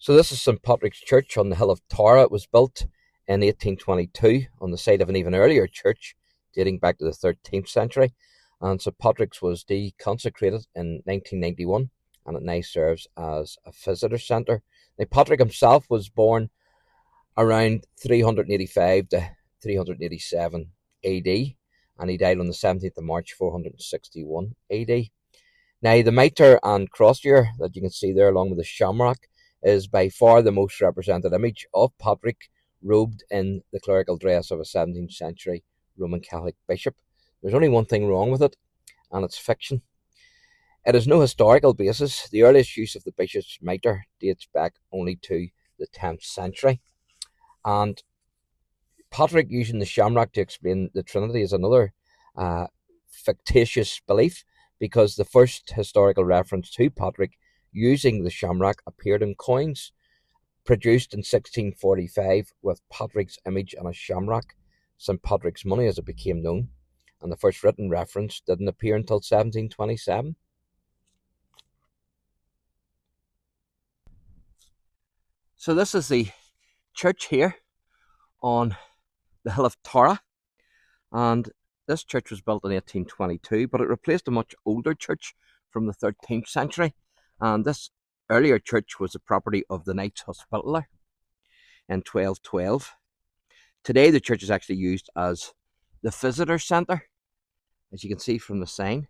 So this is St Patrick's Church on the hill of Tara. It was built in 1822 on the site of an even earlier church dating back to the 13th century. And St Patrick's was deconsecrated in 1991 and it now serves as a visitor centre. Now, Patrick himself was born around 385 to 387 AD and he died on the 17th of March 461 AD. Now, the mitre and crozier that you can see there, along with the shamrock, is by far the most represented image of Patrick robed in the clerical dress of a 17th century Roman Catholic bishop. There's only one thing wrong with it, and it's fiction. It has no historical basis. The earliest use of the bishop's mitre dates back only to the 10th century. And Patrick using the shamrock to explain the Trinity is another fictitious belief, because the first historical reference to Patrick using the shamrock appeared in coins produced in 1645 with Patrick's image on a shamrock, St Patrick's money as it became known, and the first written reference didn't appear until 1727. So this is the church here on the hill of Tara, and this church was built in 1822, but it replaced a much older church from the 13th century, and this earlier church was the property of the Knights Hospitaller in 1212. Today the church is actually used as the visitor centre, as you can see from the sign,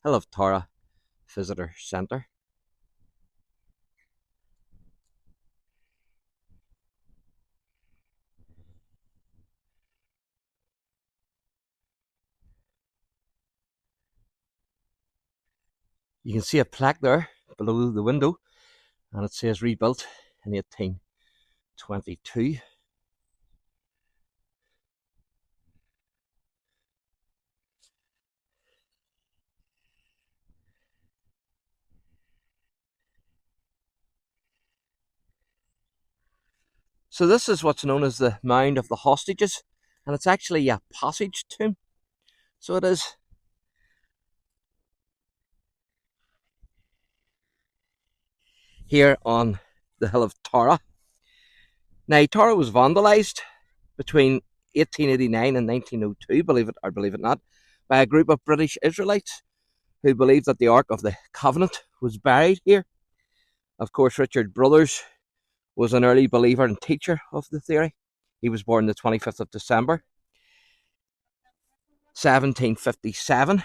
Hill of Tara Visitor Centre. You can see a plaque there below the window, and it says rebuilt in 1822. So this is what's known as the Mound of the Hostages, and it's actually a passage tomb. So it is. Here on the hill of Tara. Now, Tara was vandalised between 1889 and 1902, believe it or believe it not, by a group of British Israelites who believed that the Ark of the Covenant was buried here. Of course, Richard Brothers was an early believer and teacher of the theory. He was born the 25th of December, 1757,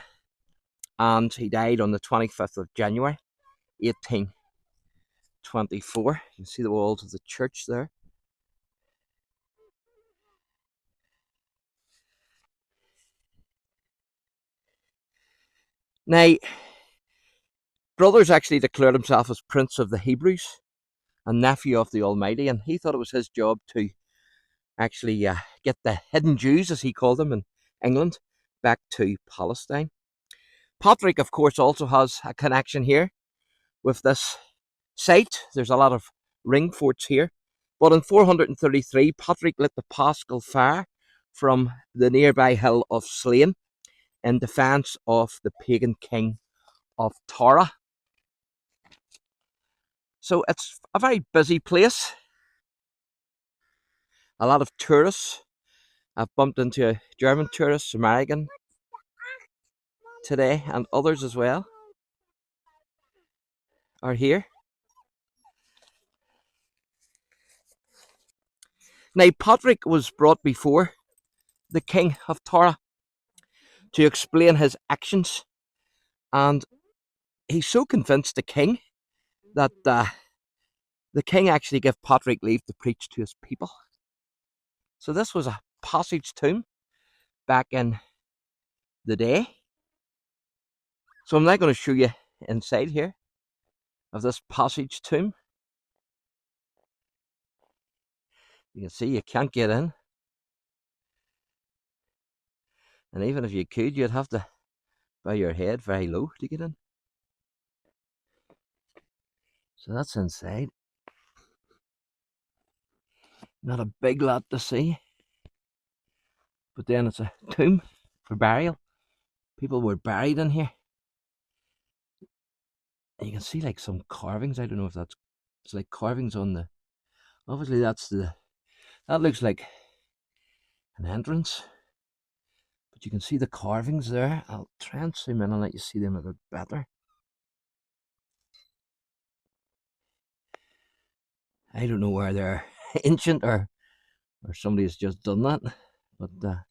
and he died on the 25th of January, 1824. You can see the walls of the church there. Now, Brothers actually declared himself as Prince of the Hebrews and nephew of the Almighty, and he thought it was his job to actually get the hidden Jews, as he called them in England, back to Palestine. Patrick, of course, also has a connection here with this site. There's a lot of ring forts here. But in 433, Patrick lit the Paschal fire from the nearby hill of Slane in defence of the pagan king of Tara. So it's a very busy place. A lot of tourists. I've bumped into a German tourist, American, today, and others as well are here. Now, Patrick was brought before the king of Tara to explain his actions, and he's so convinced the king that the king actually gave Patrick leave to preach to his people. So this was a passage tomb back in the day. So I'm now going to show you inside here of this passage tomb. You can see you can't get in, and even if you could, you'd have to bow your head very low to get in. So that's inside. Not a big lot to see, but then it's a tomb for burial. People were buried in here. And you can see like some carvings. I don't know if that's It's like carvings on the, obviously that looks like an entrance, but you can see the carvings there. I'll try and zoom in and let you see them a bit better. I don't know where they're ancient or somebody has just done that, but they're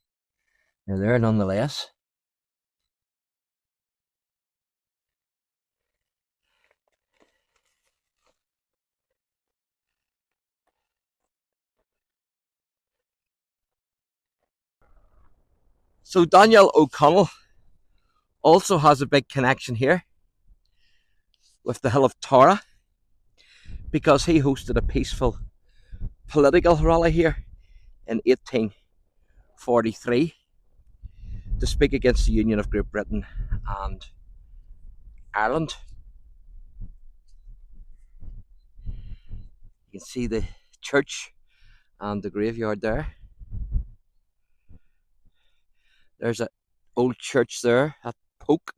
there nonetheless. So Daniel O'Connell also has a big connection here with the Hill of Tara, because he hosted a peaceful political rally here in 1843 to speak against the Union of Great Britain and Ireland. You can see the church and the graveyard there. There's an old church there at Poke.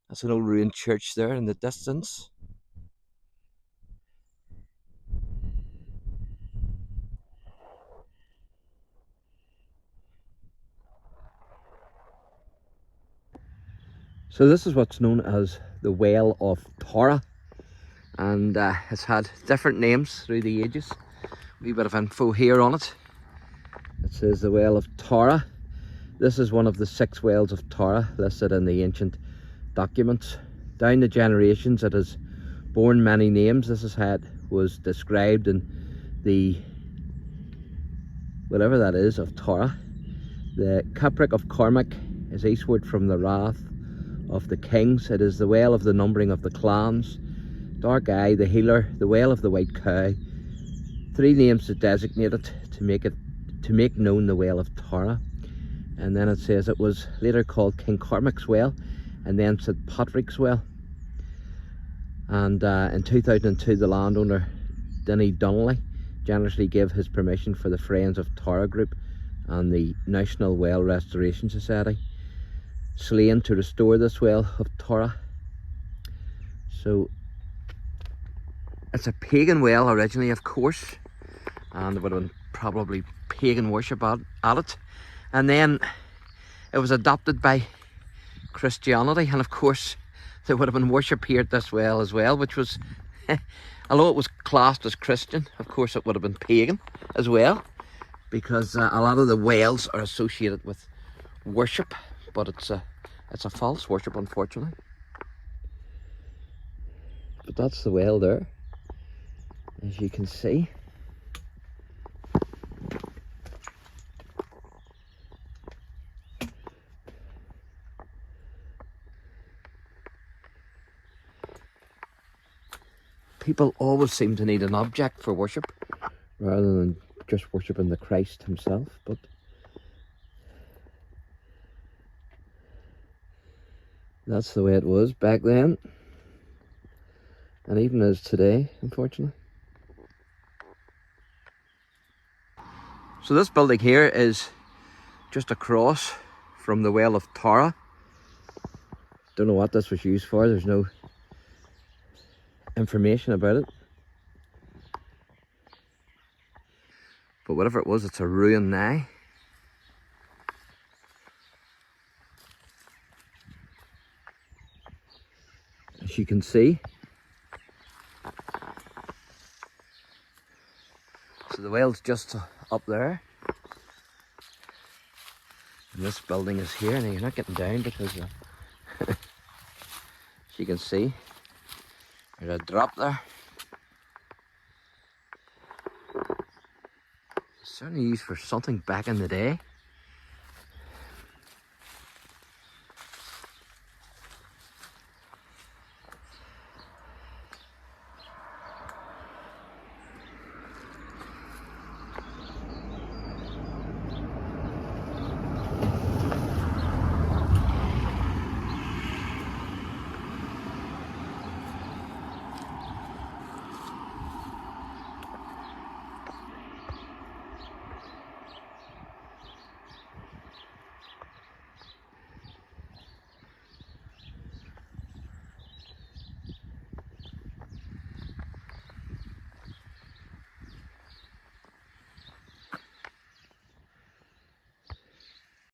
That's an old ruined church there in the distance. So this is what's known as the Well of Tara, and it's had different names through the ages. A wee bit of info here on it. It says the Well of Tara. This is one of the 6 wells of Tara listed in the ancient documents. Down the generations it has borne many names. This is how it was described in the, whatever that is, of Tara. The Capric of Cormac is eastward from the Rath of the Kings. It is the Well of the Numbering of the Clans, Dark Eye, the Healer, the Well of the White Cow. 3 names to designate it, to make known the Well of Tara. And then it says it was later called King Cormac's Well and then St Patrick's Well. And in 2002 the landowner Denny Donnelly generously gave his permission for the Friends of Tara Group and the National Well Restoration Society Slane to restore this Well of Tara. So it's a pagan well originally, of course, and there would have been probably pagan worship at it, and then it was adopted by Christianity, and of course there would have been worship here at this well as well, which was although it was classed as Christian, of course it would have been pagan as well, because a lot of the wells are associated with worship, but it's a false worship, unfortunately. But that's the well there, as you can see. People always seem to need an object for worship rather than just worshipping the Christ himself, but that's the way it was back then, and even is today, unfortunately. So this building here is just across from the Well of Tara. Don't know what this was used for, there's no information about it. But whatever it was, it's a ruin now. As you can see. So the well's just up there. And this building is here. Now you're not getting down because as you can see, there's a drop there. It's certainly used for something back in the day.